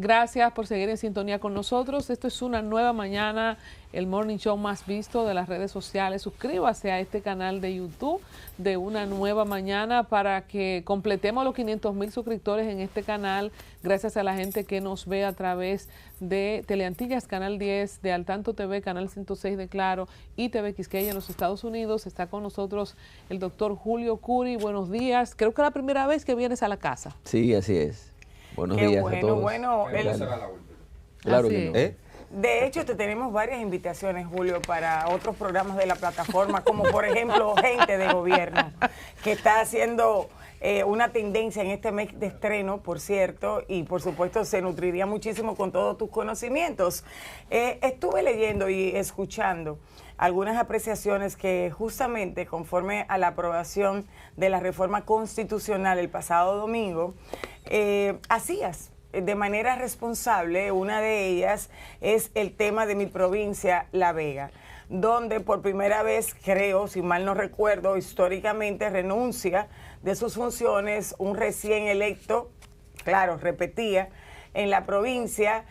Gracias por seguir en sintonía con nosotros. Esto es una nueva mañana, el morning show más visto de las redes sociales. Suscríbase a este canal de YouTube de Una Nueva Mañana para que completemos los 500,000 suscriptores en este canal. Gracias a la gente que nos ve a través de Teleantillas, Canal 10, de Al Tanto TV, Canal 106 de Claro y TV Quisqueya en los Estados Unidos. Está con nosotros el doctor Julio Curi. Buenos días. Creo que es la primera vez que vienes a la casa. Sí, así es. Buenos días a todos. Claro que no. De hecho, te tenemos varias invitaciones, Julio, para otros programas de la plataforma, como por ejemplo Gente de Gobierno, que está haciendo una tendencia en este mes de estreno, por cierto, y por supuesto se nutriría muchísimo con todos tus conocimientos. Estuve leyendo y escuchando algunas apreciaciones que justamente conforme a la aprobación de la reforma constitucional el pasado domingo, hacías de manera responsable. Una de ellas es el tema de mi provincia, La Vega, donde por primera vez, creo, si mal no recuerdo, históricamente renuncia de sus funciones un recién electo, claro, repetía, en la provincia,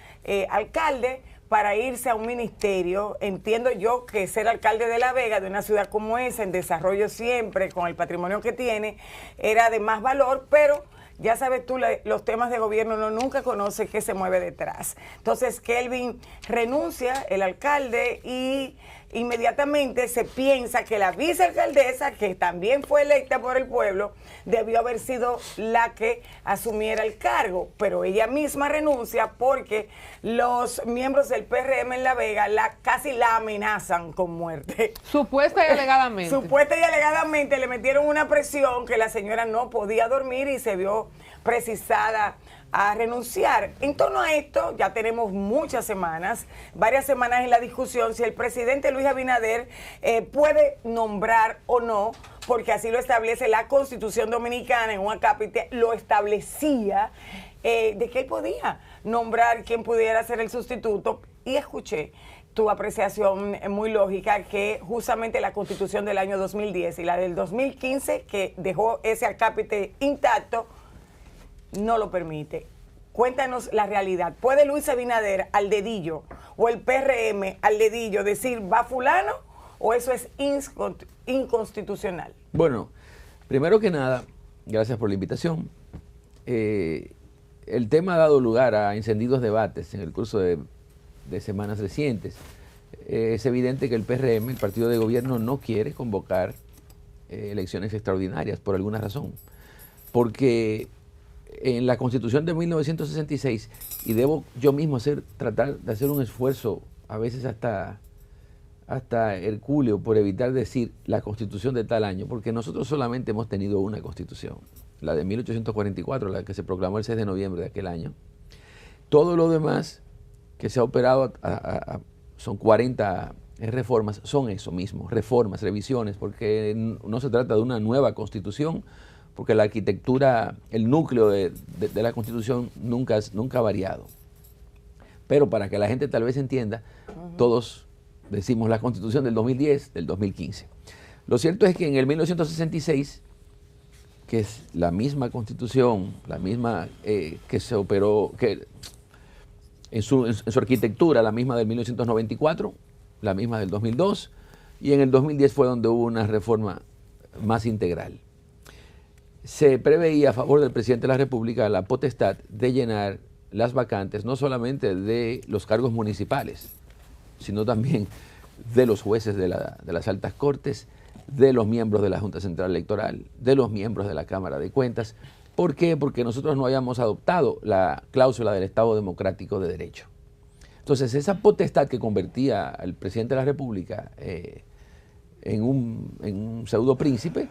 alcalde, para irse a un ministerio. Entiendo yo que ser alcalde de La Vega, de una ciudad como esa, en desarrollo siempre, con el patrimonio que tiene, era de más valor, pero ya sabes tú, los temas de gobierno uno nunca conoce qué se mueve detrás. Entonces Kelvin renuncia, el alcalde, y inmediatamente se piensa que la vicealcaldesa, que también fue electa por el pueblo, debió haber sido la que asumiera el cargo, pero ella misma renuncia porque los miembros del PRM en La Vega casi la amenazan con muerte. Supuesta y alegadamente. Supuesta y alegadamente le metieron una presión que la señora no podía dormir y se vio precisada a renunciar. En torno a esto, ya tenemos muchas semanas, varias semanas en la discusión si el presidente Luis Abinader puede nombrar o no, porque así lo establece la Constitución Dominicana, en un acápite lo establecía, de que él podía nombrar quien pudiera ser el sustituto. Y escuché tu apreciación muy lógica, que justamente la Constitución del año 2010 y la del 2015, que dejó ese acápite intacto, no lo permite. Cuéntanos la realidad. ¿Puede Luis Abinader al dedillo o el PRM al dedillo decir va fulano, o eso es inconstitucional? Bueno, primero que nada, gracias por la invitación. El tema ha dado lugar a encendidos debates en el curso de semanas recientes. Es evidente que el PRM, el partido de gobierno, no quiere convocar elecciones extraordinarias por alguna razón. Porque en la Constitución de 1966, y debo yo mismo tratar de hacer un esfuerzo, a veces hasta hercúleo, por evitar decir la Constitución de tal año, porque nosotros solamente hemos tenido una Constitución, la de 1844, la que se proclamó el 6 de noviembre de aquel año. Todo lo demás que se ha operado, son 40 reformas, son eso mismo, reformas, revisiones, porque no se trata de una nueva Constitución, porque la arquitectura, el núcleo de la Constitución nunca ha variado. Pero para que la gente tal vez entienda, todos decimos la Constitución del 2010, del 2015. Lo cierto es que en el 1966, que es la misma Constitución, la misma que se operó, que en su arquitectura, la misma del 1994, la misma del 2002, y en el 2010 fue donde hubo una reforma más integral. Se preveía a favor del presidente de la República la potestad de llenar las vacantes, no solamente de los cargos municipales, sino también de los jueces de las altas cortes, de los miembros de la Junta Central Electoral, de los miembros de la Cámara de Cuentas. ¿Por qué? Porque nosotros no habíamos adoptado la cláusula del Estado Democrático de Derecho. Entonces, esa potestad que convertía al presidente de la República en un pseudo príncipe,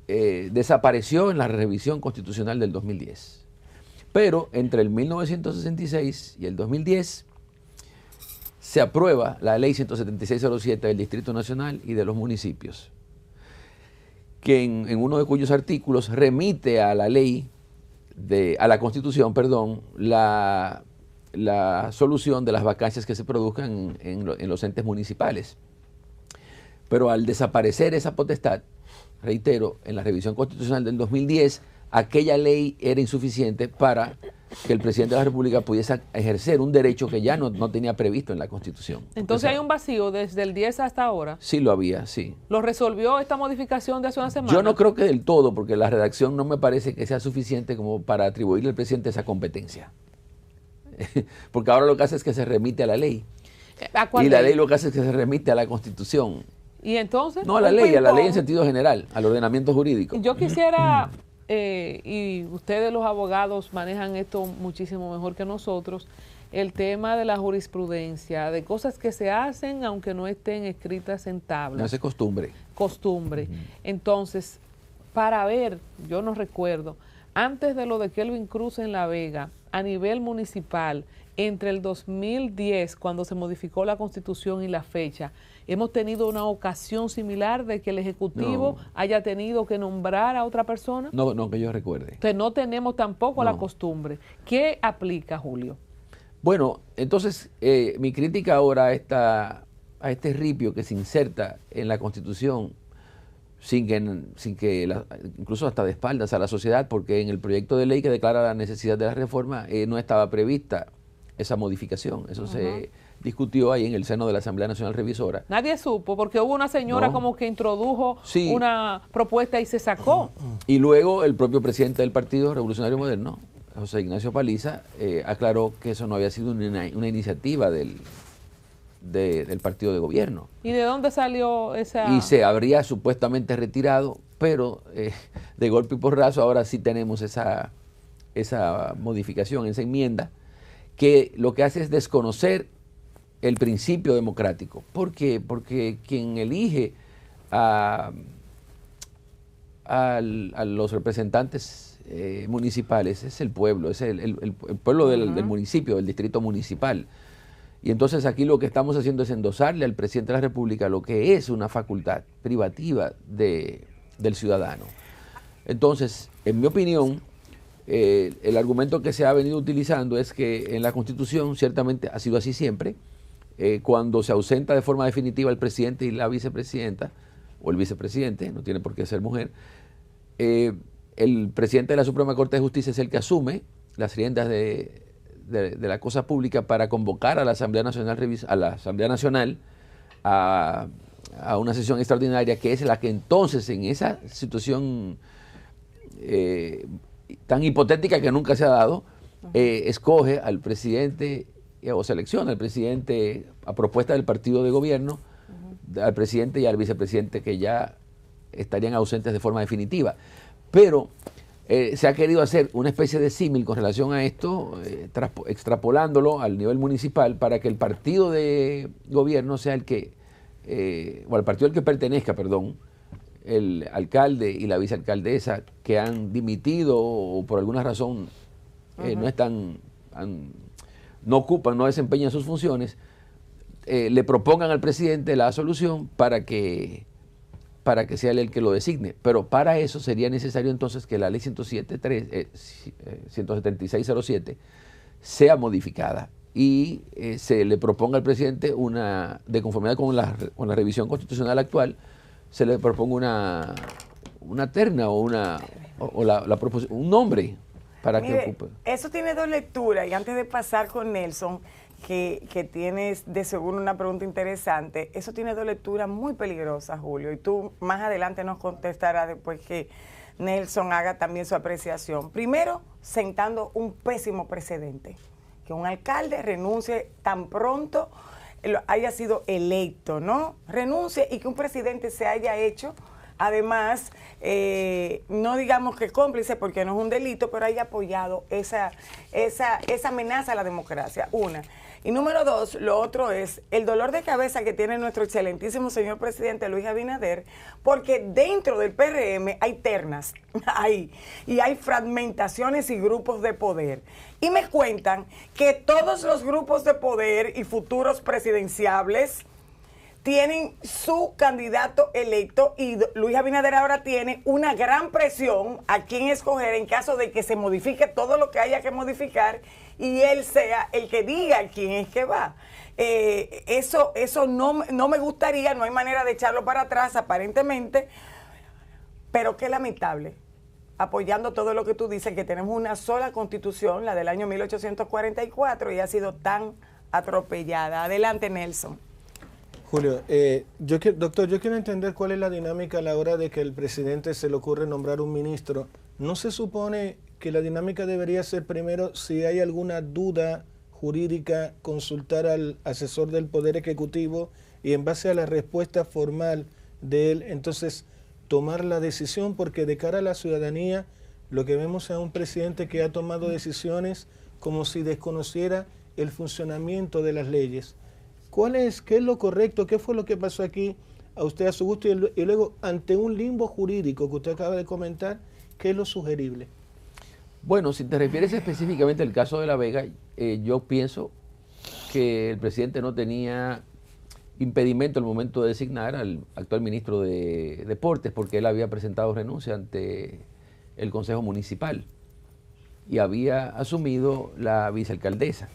desapareció en la revisión constitucional del 2010. Pero entre el 1966 y el 2010 se aprueba la ley 17607 del Distrito Nacional y de los municipios, que en uno de cuyos artículos remite a la ley, a la Constitución, perdón, la solución de las vacancias que se produzcan en los entes municipales. Pero al desaparecer esa potestad, reitero, en la revisión constitucional del 2010, aquella ley era insuficiente para que el presidente de la República pudiese ejercer un derecho que ya no tenía previsto en la Constitución. Entonces hay un vacío desde el 10 hasta ahora. Sí lo había, sí. ¿Lo resolvió esta modificación de hace una semana? Yo no creo que del todo, porque la redacción no me parece que sea suficiente como para atribuirle al presidente esa competencia. Porque ahora lo que hace es que se remite a la ley. ¿A cuál y la ley? ley lo que hace es que se remite a la Constitución. ¿Y entonces? No a la ley en sentido general, al ordenamiento jurídico. Yo quisiera, y ustedes los abogados manejan esto muchísimo mejor que nosotros, el tema de la jurisprudencia, de cosas que se hacen aunque no estén escritas en tablas. No es costumbre. Costumbre. Entonces, para ver, yo no recuerdo, antes de lo de Kelvin Cruz en La Vega, a nivel municipal, entre el 2010, cuando se modificó la Constitución y la fecha, hemos tenido una ocasión similar de que el Ejecutivo haya tenido que nombrar a otra persona. No que yo recuerde. Entonces no tenemos tampoco la costumbre. ¿Qué aplica, Julio? Bueno, entonces mi crítica ahora a este ripio que se inserta en la Constitución sin que incluso hasta de espaldas a la sociedad, porque en el proyecto de ley que declara la necesidad de la reforma no estaba prevista esa modificación. Eso se discutió ahí en el seno de la Asamblea Nacional Revisora. Nadie supo, porque hubo una señora como que introdujo una propuesta y se sacó. Y luego el propio presidente del Partido Revolucionario Moderno, José Ignacio Paliza, aclaró que eso no había sido una iniciativa del partido de gobierno. ¿Y de dónde salió esa...? Y se habría supuestamente retirado, pero de golpe y porrazo ahora sí tenemos esa modificación, esa enmienda, que lo que hace es desconocer el principio democrático. ¿Por qué? Porque quien elige a los representantes municipales es el pueblo, es el pueblo del municipio, del distrito municipal. Y entonces aquí lo que estamos haciendo es endosarle al presidente de la República lo que es una facultad privativa del ciudadano. Entonces, en mi opinión, el argumento que se ha venido utilizando es que en la Constitución, ciertamente ha sido así siempre, cuando se ausenta de forma definitiva el presidente y la vicepresidenta, o el vicepresidente, no tiene por qué ser mujer, el presidente de la Suprema Corte de Justicia es el que asume las riendas de la cosa pública para convocar a la Asamblea Nacional a una sesión extraordinaria, que es la que entonces en esa situación tan hipotética que nunca se ha dado, escoge al presidente o selecciona al presidente a propuesta del partido de gobierno, al presidente y al vicepresidente, que ya estarían ausentes de forma definitiva. Pero se ha querido hacer una especie de símil con relación a esto, extrapolándolo al nivel municipal, para que el partido de gobierno sea el que, o al partido al que pertenezca, perdón, el alcalde y la vicealcaldesa que han dimitido o por alguna razón no ocupan, no desempeñan sus funciones, le propongan al presidente la solución para que sea él el que lo designe. Pero para eso sería necesario entonces que la ley 17607 sea modificada y se le proponga al presidente de conformidad con la revisión constitucional actual, se le proponga una terna o un nombre para que ocupe. Eso tiene dos lecturas, y antes de pasar con Nelson, que tienes de seguro una pregunta interesante, eso tiene dos lecturas muy peligrosas, Julio, y tú más adelante nos contestarás después que Nelson haga también su apreciación. Primero, sentando un pésimo precedente, que un alcalde renuncie tan pronto haya sido electo, ¿no? Renuncie y que un presidente se haya hecho, además, no digamos que cómplice porque no es un delito, pero haya apoyado esa amenaza a la democracia, una. Y número dos, lo otro es el dolor de cabeza que tiene nuestro excelentísimo señor presidente Luis Abinader, porque dentro del PRM hay ternas, y hay fragmentaciones y grupos de poder. Y me cuentan que todos los grupos de poder y futuros presidenciables tienen su candidato electo, y Luis Abinader ahora tiene una gran presión a quién escoger en caso de que se modifique todo lo que haya que modificar y él sea el que diga quién es que va. Eso no me gustaría, no hay manera de echarlo para atrás aparentemente, pero qué lamentable apoyando todo lo que tú dices, que tenemos una sola constitución, la del año 1844, y ha sido tan atropellada. Adelante, Nelson. Julio, doctor, yo quiero entender cuál es la dinámica a la hora de que el presidente se le ocurre nombrar un ministro. ¿No se supone que la dinámica debería ser primero, si hay alguna duda jurídica, consultar al asesor del Poder Ejecutivo y en base a la respuesta formal de él, entonces tomar la decisión? Porque de cara a la ciudadanía, lo que vemos es un presidente que ha tomado decisiones como si desconociera el funcionamiento de las leyes. ¿Qué es lo correcto? ¿Qué fue lo que pasó aquí a usted a su gusto? Y luego, ante un limbo jurídico que usted acaba de comentar, ¿qué es lo sugerible? Bueno, si te refieres específicamente al caso de La Vega, yo pienso que el presidente no tenía impedimento al momento de designar al actual ministro de Deportes, porque él había presentado renuncia ante el Consejo Municipal y había asumido la vicealcaldesa.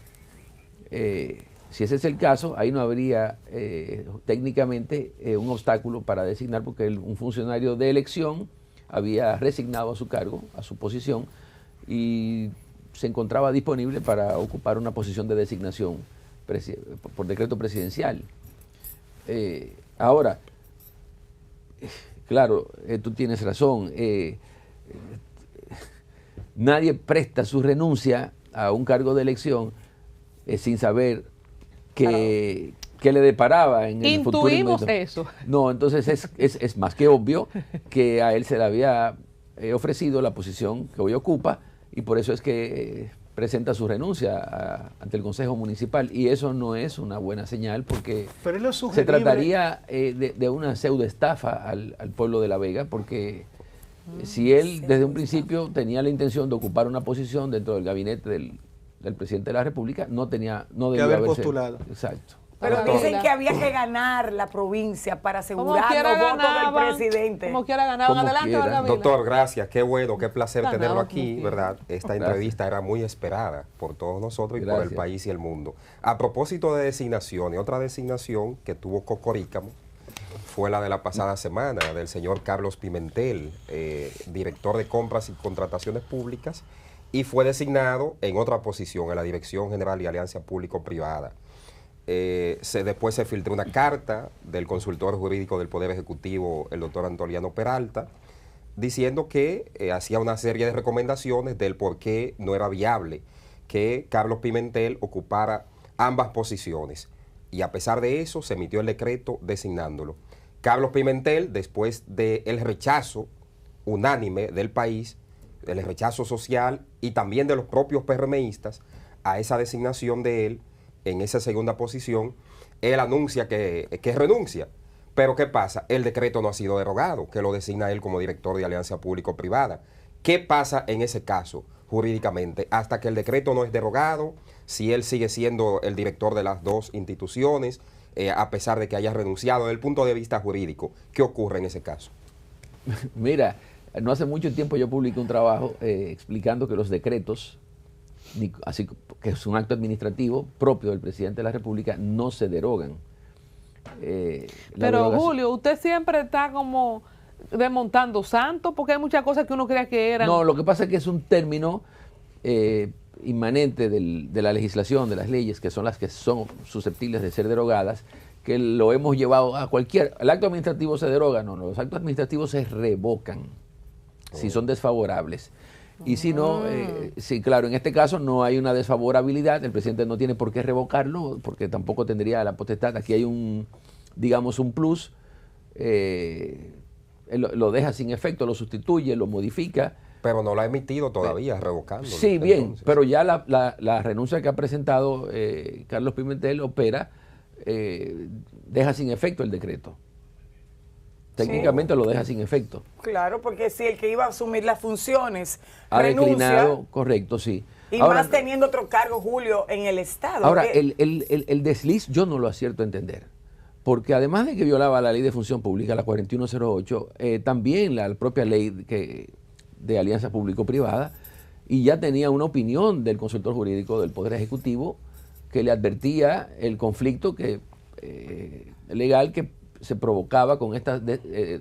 Si ese es el caso, ahí no habría técnicamente un obstáculo para designar, porque un funcionario de elección había resignado a su cargo, a su posición, y se encontraba disponible para ocupar una posición de designación por decreto presidencial. Ahora, claro, tú tienes razón, nadie presta su renuncia a un cargo de elección sin saber qué le deparaba en el futuro. Intuimos eso. No, entonces es más que obvio que a él se le había ofrecido la posición que hoy ocupa, y por eso es que presenta su renuncia ante el Consejo Municipal, y eso no es una buena señal, porque se trataría de una pseudoestafa al pueblo de La Vega, porque si él desde un principio tenía la intención de ocupar una posición dentro del gabinete del presidente de la República, no debía haber postulado. Exacto. Pero dicen que había que ganar la provincia para asegurar los votos del presidente. Como quiera ganaban. Adelante, Vargas Vila. Doctor, gracias. Qué bueno, qué placer tenerlo aquí, ¿verdad? Esta Gracias. entrevista era muy esperada por todos nosotros y por el país y el mundo. A propósito de designaciones, otra designación que tuvo Cocorícamo fue la de la pasada semana, del señor Carlos Pimentel, director de Compras y Contrataciones Públicas, y fue designado en otra posición, en la Dirección General de Alianza Público-Privada. Después se filtró una carta del consultor jurídico del Poder Ejecutivo, el doctor Antoliano Peralta, diciendo que hacía una serie de recomendaciones del por qué no era viable que Carlos Pimentel ocupara ambas posiciones. Y a pesar de eso, se emitió el decreto designándolo. Carlos Pimentel, después del rechazo unánime del país, del rechazo social y también de los propios PRMistas a esa designación de él, en esa segunda posición, él anuncia que renuncia. Pero ¿qué pasa? El decreto no ha sido derogado, que lo designa él como director de Alianza Público-Privada. ¿Qué pasa en ese caso jurídicamente? Hasta que el decreto no es derogado, si él sigue siendo el director de las dos instituciones, a pesar de que haya renunciado, desde el punto de vista jurídico, ¿qué ocurre en ese caso? Mira, no hace mucho tiempo yo publiqué un trabajo explicando que los decretos, así que es un acto administrativo propio del presidente de la República, no se derogan. Pero Julio, usted siempre está como desmontando santos, porque hay muchas cosas que uno creía que eran. No, lo que pasa es que es un término inmanente de la legislación, de las leyes, que son las que son susceptibles de ser derogadas, que lo hemos llevado a cualquier. El acto administrativo se deroga, no, los actos administrativos se revocan si son desfavorables. Y si no, sí, claro, en este caso no hay una desfavorabilidad, el presidente no tiene por qué revocarlo, porque tampoco tendría la potestad. Aquí hay un plus, lo deja sin efecto, lo sustituye, lo modifica. Pero no lo ha emitido todavía, revocándolo. Sí, bien, entonces. Pero ya la renuncia que ha presentado Carlos Pimentel opera, deja sin efecto el decreto. Técnicamente lo deja sin efecto. Claro, porque si el que iba a asumir las funciones Ha renuncia, declinado, correcto, sí. y Ahora, más teniendo otro cargo, Julio, en el Estado. Ahora, el desliz yo no lo acierto a entender, porque además de que violaba la ley de función pública, la 4108, también la propia ley de alianza público-privada, y ya tenía una opinión del consultor jurídico del Poder Ejecutivo que le advertía el conflicto legal que se provocaba con esta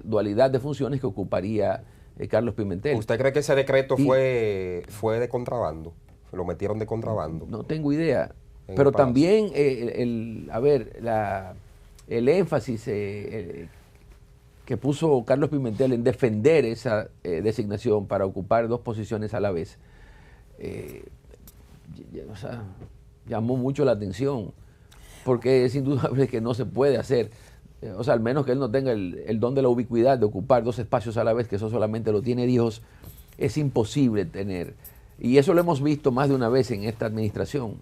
dualidad de funciones que ocuparía Carlos Pimentel. ¿Usted cree que ese decreto fue de contrabando? ¿Lo metieron de contrabando? No tengo idea. Pero también, el énfasis que puso Carlos Pimentel en defender esa designación para ocupar 2 posiciones a la vez, o sea, llamó mucho la atención, porque es indudable que no se puede hacer. O sea, al menos que él no tenga el don de la ubicuidad de ocupar 2 espacios a la vez, que eso solamente lo tiene Dios, es imposible tener. Y eso lo hemos visto más de una vez en esta administración.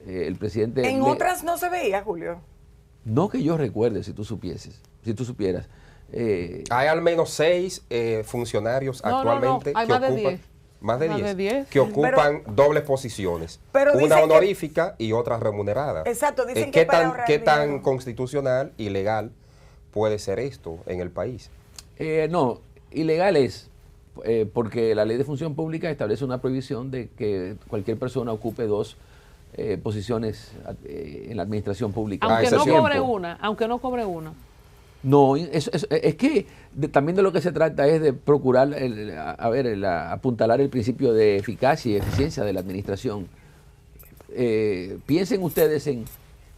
El presidente... En otras no se veía, Julio. No que yo recuerde, si tú supieras. Hay al menos 6 funcionarios actualmente hay que más de ocupan... 10. Más de 10 que Pero, ocupan dobles posiciones. Una honorífica y otra remunerada. Exacto, dicen que ¿Qué tan constitucional y legal puede ser esto en el país? No, ilegal es, porque la ley de función pública establece una prohibición de que cualquier persona ocupe 2 posiciones en la administración pública. Aunque no cobre una. No, es que también de lo que se trata es de procurar, apuntalar el principio de eficacia y eficiencia de la administración. Piensen ustedes en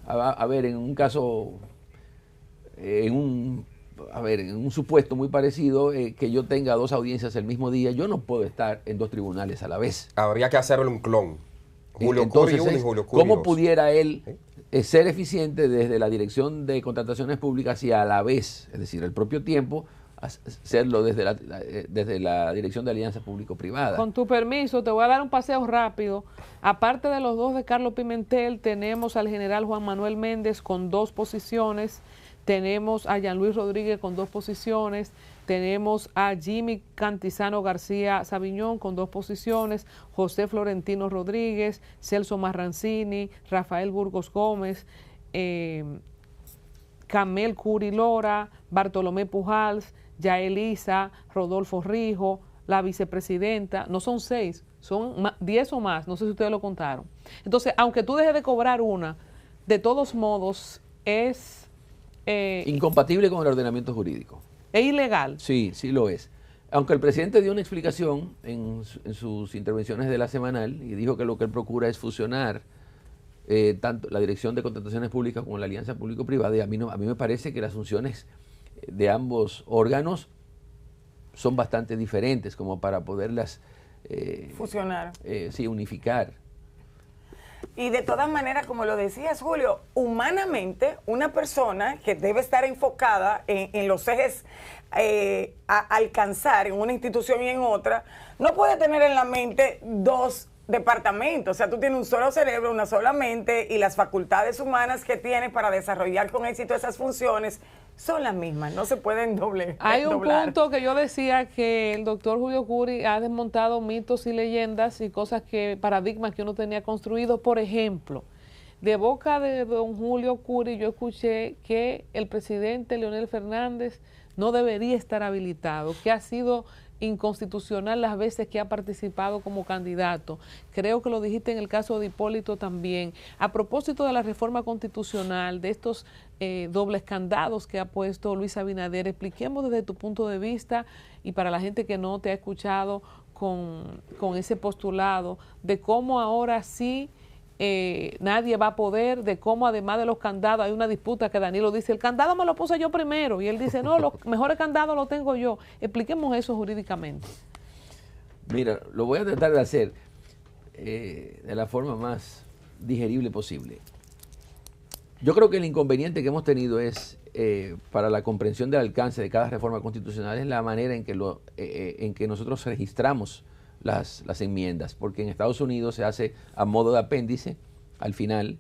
un caso, en un supuesto muy parecido, que yo tenga 2 audiencias el mismo día. Yo no puedo estar en 2 tribunales a la vez. Habría que hacerle un clon. Julio Curi 1 y Julio Curi 2. ¿Cómo pudiera él ser eficiente desde la Dirección de Contrataciones Públicas y a la vez, es decir, al propio tiempo, hacerlo desde la Dirección de Alianza Público-Privada? Con tu permiso, te voy a dar un paseo rápido. Aparte de los 2 de Carlos Pimentel, tenemos al general Juan Manuel Méndez con 2 posiciones, tenemos a Jean-Louis Rodríguez con 2 posiciones, tenemos a Jimmy Cantizano García Sabiñón con 2 posiciones, José Florentino Rodríguez, Celso Marrancini, Rafael Burgos Gómez, Camel Curi Lora, Bartolomé Pujals, Yaelisa, Rodolfo Rijo, la vicepresidenta. No son 6, son 10 o más, no sé si ustedes lo contaron. Entonces, aunque tú dejes de cobrar una, de todos modos es... incompatible con el ordenamiento jurídico. ¿Es ilegal? Sí, sí lo es. Aunque el presidente dio una explicación en sus intervenciones de la semanal y dijo que lo que él procura es fusionar tanto la Dirección de Contrataciones Públicas como la Alianza Público-Privada, y a mí me parece que las funciones de ambos órganos son bastante diferentes como para poderlas fusionar. Sí, unificar. Y de todas maneras, como lo decías, Julio, humanamente una persona que debe estar enfocada en los ejes a alcanzar en una institución y en otra, no puede tener en la mente 2 departamentos. O sea, tú tienes un solo cerebro, una sola mente, y las facultades humanas que tienes para desarrollar con éxito esas funciones son las mismas, no se pueden doblar. Hay un punto que yo decía, que el doctor Julio Curi ha desmontado mitos y leyendas y paradigmas que uno tenía construidos. Por ejemplo, de boca de don Julio Curi yo escuché que el presidente Leonel Fernández no debería estar habilitado, que ha sido inconstitucional las veces que ha participado como candidato. Creo que lo dijiste en el caso de Hipólito también. A propósito de la reforma constitucional, de estos dobles candados que ha puesto Luis Abinader, expliquemos desde tu punto de vista, y para la gente que no te ha escuchado con ese postulado, de cómo ahora sí nadie va a poder, de cómo además de los candados hay una disputa que Danilo dice, el candado me lo puse yo primero, y él dice, no, los mejores candados los tengo yo. Expliquemos eso jurídicamente. Mira, lo voy a tratar de hacer de la forma más digerible posible. Yo creo que el inconveniente que hemos tenido es, para la comprensión del alcance de cada reforma constitucional, es la manera en que nosotros registramos las enmiendas, porque en Estados Unidos se hace a modo de apéndice al final,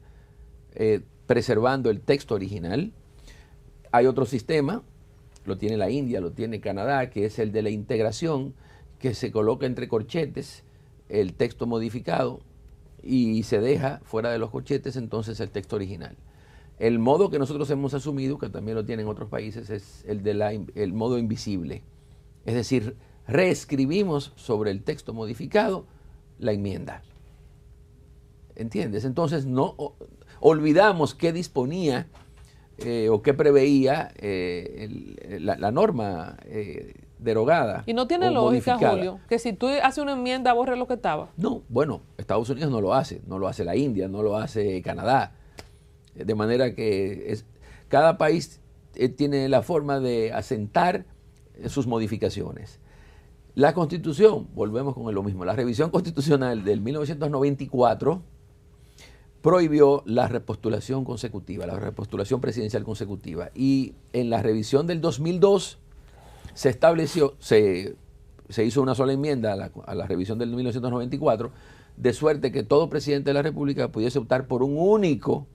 preservando el texto original. Hay otro sistema, lo tiene la India, lo tiene Canadá, que es el de la integración, que se coloca entre corchetes el texto modificado y se deja fuera de los corchetes entonces el texto original. El modo que nosotros hemos asumido, que también lo tienen otros países, es el modo invisible. Es decir, reescribimos sobre el texto modificado la enmienda. ¿Entiendes? Entonces no olvidamos qué disponía o qué preveía la norma derogada. Y no tiene o lógica, modificada. Julio, que si tú haces una enmienda borre lo que estaba. No, bueno, Estados Unidos no lo hace la India, no lo hace Canadá. De manera que cada país tiene la forma de asentar sus modificaciones. La Constitución, volvemos con lo mismo, la revisión constitucional del 1994 prohibió la repostulación consecutiva, la repostulación presidencial consecutiva. Y en la revisión del 2002 se estableció, se hizo una sola enmienda a la revisión del 1994, de suerte que todo presidente de la República pudiese optar por un único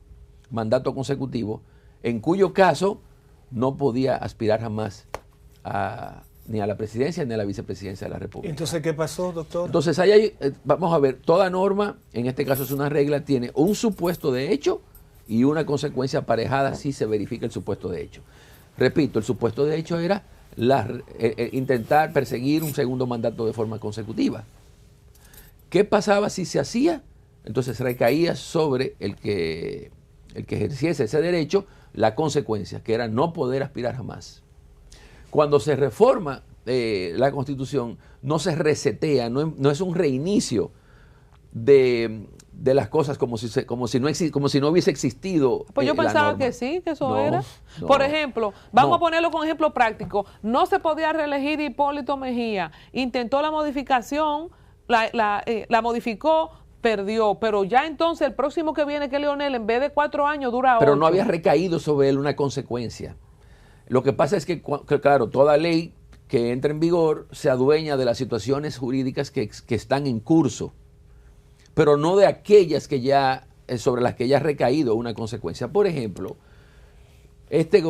mandato consecutivo, en cuyo caso no podía aspirar jamás ni a la presidencia ni a la vicepresidencia de la República. Entonces, ¿qué pasó, doctor? Entonces, vamos a ver, toda norma, en este caso es una regla, tiene un supuesto de hecho y una consecuencia aparejada si se verifica el supuesto de hecho. Repito, el supuesto de hecho era intentar perseguir un segundo mandato de forma consecutiva. ¿Qué pasaba si se hacía? Entonces recaía sobre el que ejerciese ese derecho la consecuencia, que era no poder aspirar jamás. Cuando se reforma la Constitución, no se resetea, no es un reinicio de las cosas como si no hubiese existido. Pues yo pensaba que sí, que eso era. Por ejemplo, vamos a ponerlo con ejemplo práctico. No se podía reelegir Hipólito Mejía. Intentó la modificación, la modificó, perdió. Pero ya entonces el próximo que viene, que es Leonel, en vez de 4 años, dura 8. Pero no había recaído sobre él una consecuencia. Lo que pasa es que, claro, toda ley que entra en vigor se adueña de las situaciones jurídicas que están en curso, pero no de aquellas que ya sobre las que ya ha recaído una consecuencia. Por ejemplo, este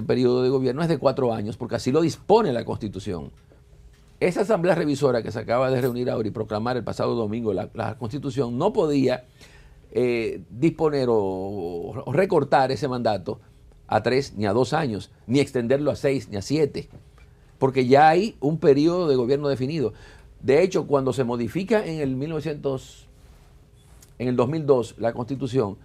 periodo de gobierno es de 4 años, porque así lo dispone la Constitución. Esa asamblea revisora que se acaba de reunir ahora y proclamar el pasado domingo la Constitución no podía disponer o recortar ese mandato a 3 ni a 2 años, ni extenderlo a 6 ni a 7, porque ya hay un periodo de gobierno definido. De hecho, cuando se modifica en el 2002 la Constitución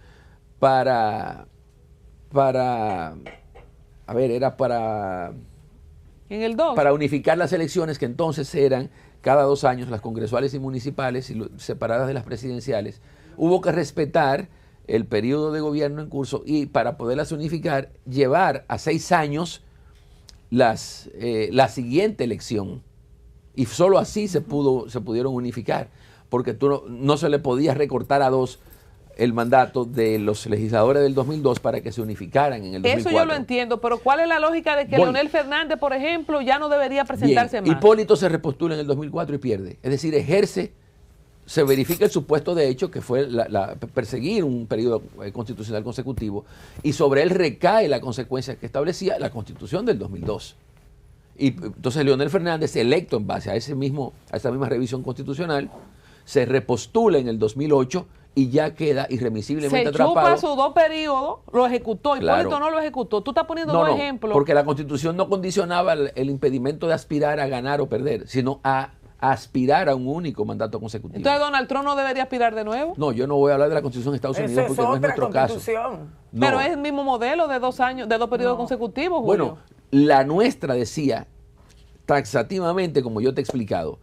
en el 2. Para unificar las elecciones, que entonces eran cada 2 años, las congresuales y municipales, separadas de las presidenciales, hubo que respetar el periodo de gobierno en curso y para poderlas unificar, llevar a 6 años la siguiente elección. Y solo así se pudieron unificar, porque no se le podía recortar a 2 el mandato de los legisladores del 2002 para que se unificaran en el 2004. Eso yo lo entiendo, pero ¿cuál es la lógica de que Leonel Fernández, por ejemplo, ya no debería presentarse más? Hipólito se repostula en el 2004 y pierde. Es decir, se verifica el supuesto de hecho, que fue perseguir un periodo constitucional consecutivo, y sobre él recae la consecuencia que establecía la Constitución del 2002. Y entonces Leonel Fernández, electo en base a esa misma revisión constitucional, se repostula en el 2008 y ya queda irremisiblemente atrapado. Se chupa sus 2 periodos, lo ejecutó, Claro. Hipólito no lo ejecutó. Tú estás poniendo 2 ejemplos. Porque la Constitución no condicionaba el impedimento de aspirar a ganar o perder, sino a aspirar a un único mandato consecutivo. Entonces Donald Trump no debería aspirar de nuevo. No, yo no voy a hablar de la Constitución de Estados Unidos porque no es nuestro caso. No. Pero es el mismo modelo de 2 años, de 2 periodos consecutivos, Julio. Bueno, la nuestra decía taxativamente, como yo te he explicado,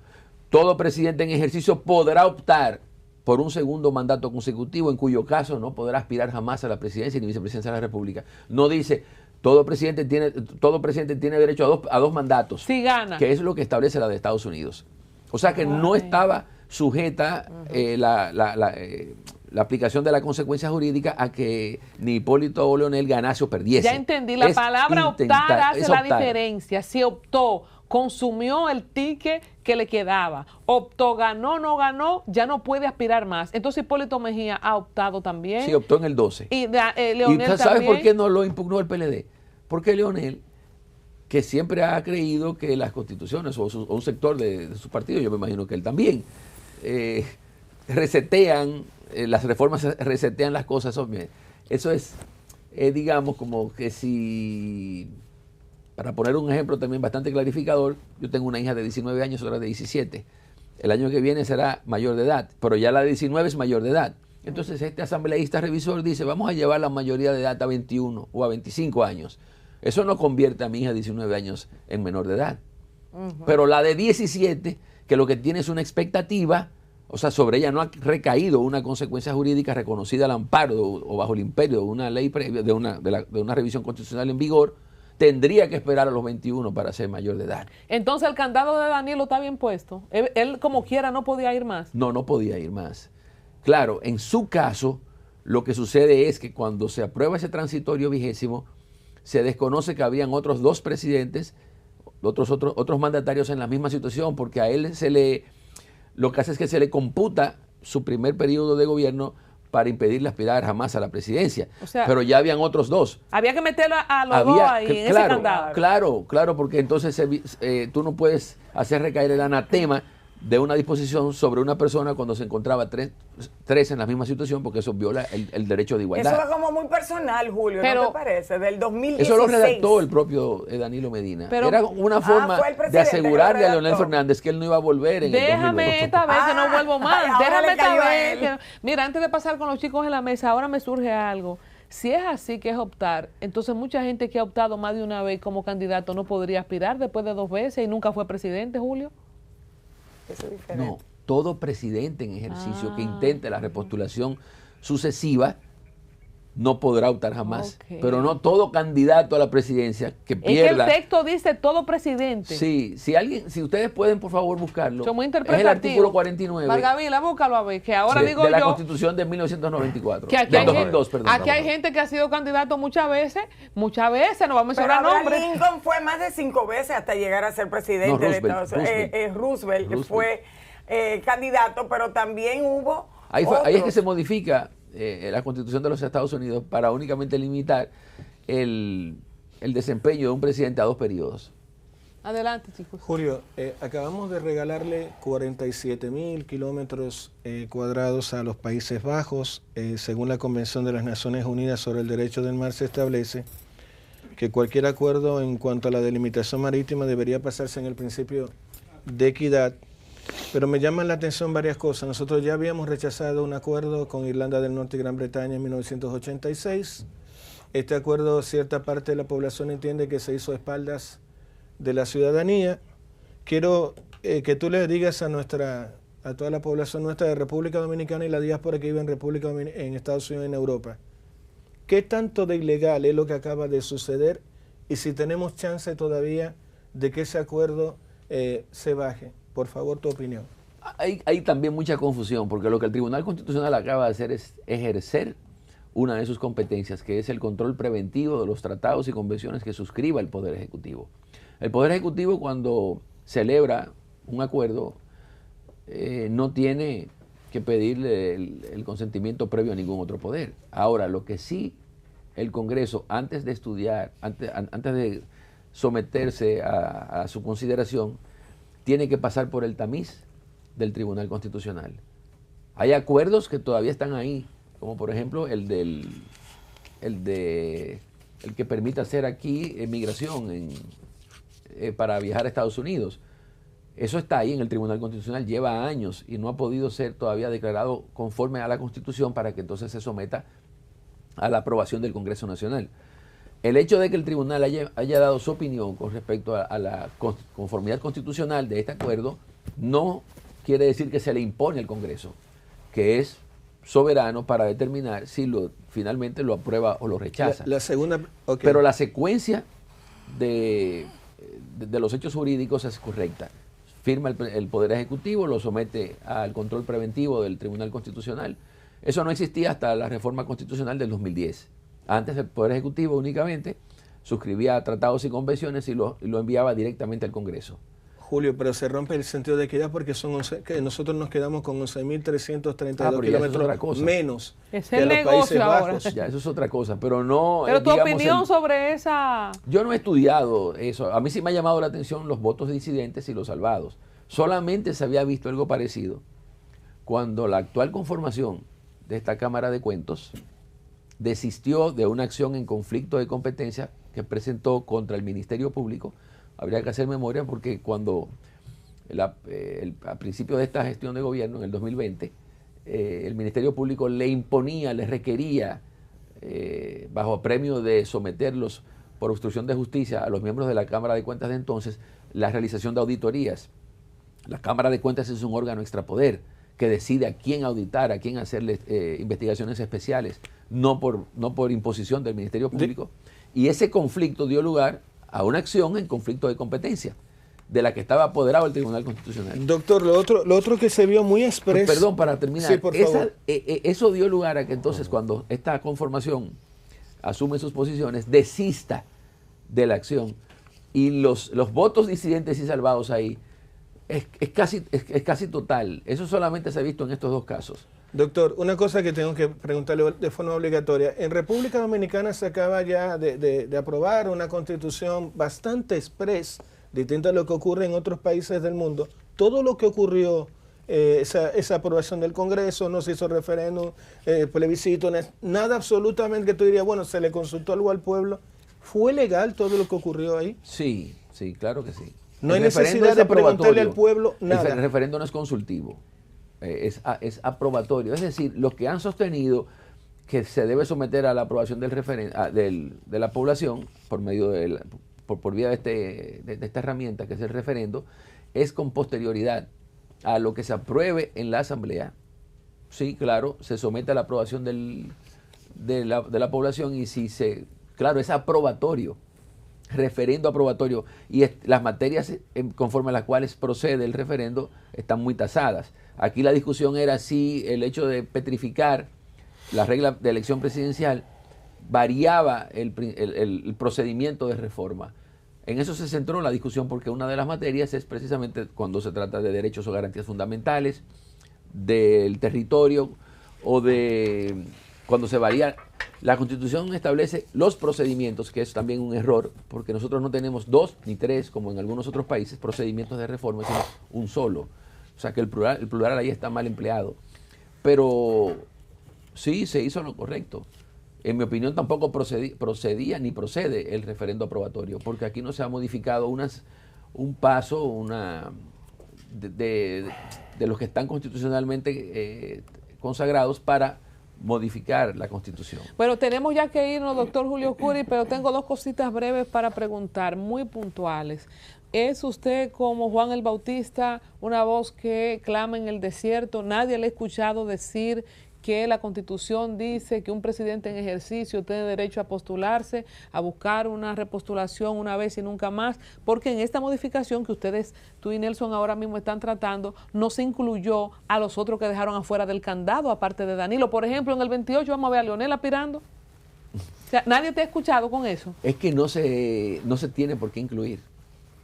todo presidente en ejercicio podrá optar por un segundo mandato consecutivo, en cuyo caso no podrá aspirar jamás a la presidencia ni vicepresidencia de la República. No dice todo presidente tiene derecho a dos mandatos, si gana, que es lo que establece la de Estados Unidos. O sea que no estaba sujeta la aplicación de la consecuencia jurídica a que ni Hipólito o Leonel ganase o perdiese. Ya entendí, la palabra optar hace la diferencia. Si optó, consumió el ticket que le quedaba, optó, ganó, no ganó, ya no puede aspirar más. Entonces Hipólito Mejía ha optado también. Sí, optó en el 12. Y Leonel ¿Y sabes también? por qué no lo impugnó el PLD? Porque Leonel, que siempre ha creído que las constituciones o un sector de su partido, yo me imagino que él también, resetean, las reformas resetean las cosas. Eso es, digamos, como que si, para poner un ejemplo también bastante clarificador, yo tengo una hija de 19 años, otra de 17. El año que viene será mayor de edad, pero ya la de 19 es mayor de edad. Entonces este asambleísta revisor dice, vamos a llevar la mayoría de edad a 21 o a 25 años. Eso no convierte a mi hija de 19 años en menor de edad. Pero la de 17, que lo que tiene es una expectativa, o sea, sobre ella no ha recaído una consecuencia jurídica reconocida al amparo o bajo el imperio de una ley previa, de una revisión constitucional en vigor, tendría que esperar a los 21 para ser mayor de edad. Entonces el candado de Danilo está bien puesto. Él como quiera no podía ir más. No podía ir más. Claro, en su caso, lo que sucede es que cuando se aprueba ese transitorio 20º, se desconoce que habían otros 2 presidentes, otros mandatarios en la misma situación, porque a él lo que hace es que se le computa su primer periodo de gobierno para impedirle aspirar jamás a la presidencia. O sea, pero ya habían otros 2. Había que meter a los 2 ahí en ese candado. Claro, porque entonces tú no puedes hacer recaer el anatema de una disposición sobre una persona cuando se encontraba tres en la misma situación, porque eso viola el derecho de igualdad. Eso es como muy personal, Julio, ¿no te parece? Del 2016. Eso lo redactó el propio Danilo Medina. Pero, era una forma de asegurarle a Leonel Fernández que él no iba a volver en el 2022. Déjame esta vez que no vuelvo más. Déjame esta vez. Mira, antes de pasar con los chicos en la mesa, ahora me surge algo. Si es así que es optar, entonces mucha gente que ha optado más de una vez como candidato no podría aspirar después de 2 veces y nunca fue presidente, Julio. Eso es diferente. No, todo presidente en ejercicio que intente la repostulación sucesiva no podrá optar jamás. Pero no todo candidato a la presidencia que pierda. Es que el texto dice todo presidente. Sí, si ustedes pueden, por favor, buscarlo. Son muy es el artículo 49. Margavila, búscalo a ver, que ahora digo de la yo, Constitución de 1994. Que aquí del 2002, perdón. Aquí hay gente que ha sido candidato muchas veces, no vamos a mencionar nombres. Lincoln fue más de 5 veces hasta llegar a ser presidente de Estados Unidos. Roosevelt fue candidato, pero también hubo ahí es que se modifica la Constitución de los Estados Unidos para únicamente limitar el desempeño de un presidente a 2 periodos. Adelante, chicos. Julio, acabamos de regalarle 47.000 kilómetros cuadrados a los Países Bajos. Según la Convención de las Naciones Unidas sobre el Derecho del Mar, se establece que cualquier acuerdo en cuanto a la delimitación marítima debería basarse en el principio de equidad. Pero me llaman la atención varias cosas. Nosotros ya habíamos rechazado un acuerdo con Irlanda del Norte y Gran Bretaña en 1986. Este acuerdo, cierta parte de la población entiende que se hizo a espaldas de la ciudadanía. Quiero que tú le digas a toda la población nuestra de República Dominicana y la diáspora que vive en Estados Unidos y en Europa, ¿qué tanto de ilegal es lo que acaba de suceder y si tenemos chance todavía de que ese acuerdo se baje? Por favor, tu opinión. Hay también mucha confusión, porque lo que el Tribunal Constitucional acaba de hacer es ejercer una de sus competencias, que es el control preventivo de los tratados y convenciones que suscriba el Poder Ejecutivo. El Poder Ejecutivo, cuando celebra un acuerdo, no tiene que pedirle el consentimiento previo a ningún otro poder. Ahora, lo que sí el Congreso, antes de estudiar, antes de someterse a su consideración, tiene que pasar por el tamiz del Tribunal Constitucional. Hay acuerdos que todavía están ahí, como por ejemplo el que permite hacer aquí migración para viajar a Estados Unidos. Eso está ahí en el Tribunal Constitucional, lleva años y no ha podido ser todavía declarado conforme a la Constitución para que entonces se someta a la aprobación del Congreso Nacional. El hecho de que el tribunal haya dado su opinión con respecto a la conformidad constitucional de este acuerdo no quiere decir que se le impone al Congreso, que es soberano para determinar si finalmente lo aprueba o lo rechaza. La segunda, okay. Pero la secuencia de los hechos jurídicos es correcta. Firma el Poder Ejecutivo, lo somete al control preventivo del Tribunal Constitucional. Eso no existía hasta la reforma constitucional del 2010. Antes el Poder Ejecutivo únicamente suscribía tratados y convenciones y lo enviaba directamente al Congreso. Julio, pero se rompe el sentido de equidad porque que nosotros nos quedamos con 11.332 kilómetros menos que los Países Bajos. Ya, eso es otra cosa, pero no... Pero tu opinión sobre esa... Yo no he estudiado eso. A mí sí me ha llamado la atención los votos disidentes y los salvados. Solamente se había visto algo parecido cuando la actual conformación de esta Cámara de Cuentos desistió de una acción en conflicto de competencia que presentó contra el Ministerio Público. Habría que hacer memoria porque cuando a principio de esta gestión de gobierno, en el 2020, el Ministerio Público le imponía, le requería, bajo premio de someterlos por obstrucción de justicia a los miembros de la Cámara de Cuentas de entonces la realización de auditorías. La Cámara de Cuentas es un órgano extrapoder que decide a quién auditar, a quién hacerle investigaciones especiales, no por imposición del Ministerio Público. Y ese conflicto dio lugar a una acción en conflicto de competencia, de la que estaba apoderado el Tribunal Constitucional. Doctor, lo otro que se vio muy expreso... Perdón, para terminar. Sí, por favor. Eso dio lugar a que entonces cuando esta conformación asume sus posiciones, desista de la acción. Y los votos disidentes y salvados ahí es casi total. Eso solamente se ha visto en estos dos casos. Doctor, una cosa que tengo que preguntarle de forma obligatoria. En República Dominicana se acaba ya de aprobar una constitución bastante express, distinta a lo que ocurre en otros países del mundo. Todo lo que ocurrió, esa aprobación del Congreso, no se hizo referéndum, plebiscito, nada absolutamente que tú dirías, bueno, se le consultó algo al pueblo. ¿Fue legal todo lo que ocurrió ahí? Sí, claro que sí. No hay necesidad de preguntarle al pueblo nada. El referendo no es consultivo, es aprobatorio. Es decir, los que han sostenido que se debe someter a la aprobación de la población por medio por vía de esta herramienta que es el referendo, es con posterioridad a lo que se apruebe en la Asamblea. Sí, claro, se somete a la aprobación de la población y claro, es aprobatorio. Referendo aprobatorio, y las materias conforme a las cuales procede el referendo están muy tasadas. Aquí la discusión era si el hecho de petrificar la regla de elección presidencial variaba el procedimiento de reforma. En eso se centró la discusión porque una de las materias es precisamente cuando se trata de derechos o garantías fundamentales, del territorio o de cuando se varía. La Constitución establece los procedimientos, que es también un error, porque nosotros no tenemos 2 ni 3, como en algunos otros países, procedimientos de reforma, sino un solo. O sea que el plural ahí está mal empleado. Pero sí, se hizo lo correcto. En mi opinión tampoco procedía ni procede el referendo aprobatorio, porque aquí no se ha modificado un paso de los que están constitucionalmente consagrados para modificar la Constitución. Bueno, tenemos ya que irnos, doctor Julio Curi, pero tengo 2 cositas breves para preguntar, muy puntuales. ¿Es usted, como Juan el Bautista, una voz que clama en el desierto? Nadie le ha escuchado decir que la Constitución dice que un presidente en ejercicio tiene derecho a postularse, a buscar una repostulación una vez y nunca más, porque en esta modificación que ustedes, tú y Nelson, ahora mismo están tratando, no se incluyó a los otros que dejaron afuera del candado, aparte de Danilo. Por ejemplo, en el 28 vamos a ver a Leonel aspirando. O sea, ¿nadie te ha escuchado con eso? Es que no se tiene por qué incluir.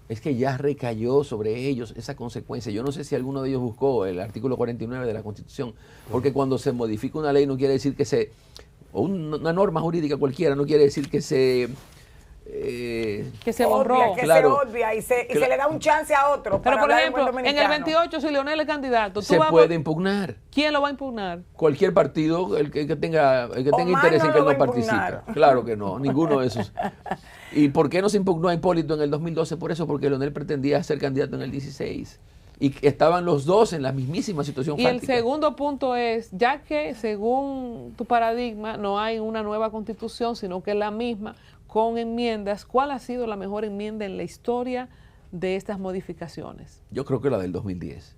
Es que ya recayó sobre ellos esa consecuencia. Yo no sé si alguno de ellos buscó el artículo 49 de la Constitución, porque cuando se modifica una ley no quiere decir o una norma jurídica cualquiera, no quiere decir que se borró. Que se obvia y se le da un chance a otro. Pero por ejemplo, en el 28, si Leonel es candidato, se puede impugnar. ¿Quién lo va a impugnar? Cualquier partido, el que tenga interés en que él no participe. Claro que no, ninguno de esos. ¿Y por qué no se impugnó a Hipólito en el 2012? Por eso, porque Leonel pretendía ser candidato en el 16. Y estaban los dos en la mismísima situación fáctica. Y el segundo punto es, ya que según tu paradigma no hay una nueva Constitución, sino que es la misma con enmiendas, ¿cuál ha sido la mejor enmienda en la historia de estas modificaciones? Yo creo que la del 2010.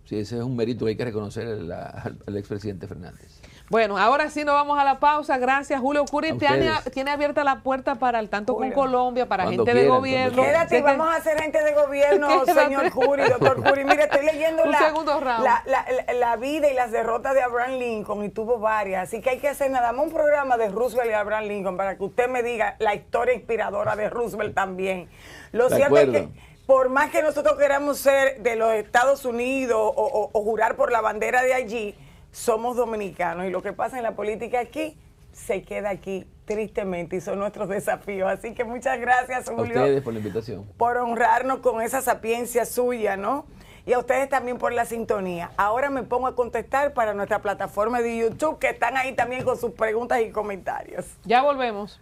Sí, ese es un mérito que hay que reconocer al expresidente Fernández. Bueno, ahora sí nos vamos a la pausa. Gracias, Julio Curi. Tiene abierta la puerta para el tanto Julio, con Colombia, para gente de gobierno. Quédate, vamos a hacer gente de gobierno, señor Curi, doctor Curi. Mire, estoy leyendo la vida y las derrotas de Abraham Lincoln, y tuvo varias. Así que hay que hacer nada más un programa de Roosevelt y Abraham Lincoln para que usted me diga la historia inspiradora de Roosevelt también. Lo cierto es que por más que nosotros queramos ser de los Estados Unidos o jurar por la bandera de allí, somos dominicanos, y lo que pasa en la política aquí se queda aquí, tristemente, y son nuestros desafíos. Así que muchas gracias, Julio, a ustedes por la invitación, por honrarnos con esa sapiencia suya, ¿no? Y a ustedes también por la sintonía. Ahora me pongo a contestar para nuestra plataforma de YouTube, que están ahí también con sus preguntas y comentarios. Ya volvemos.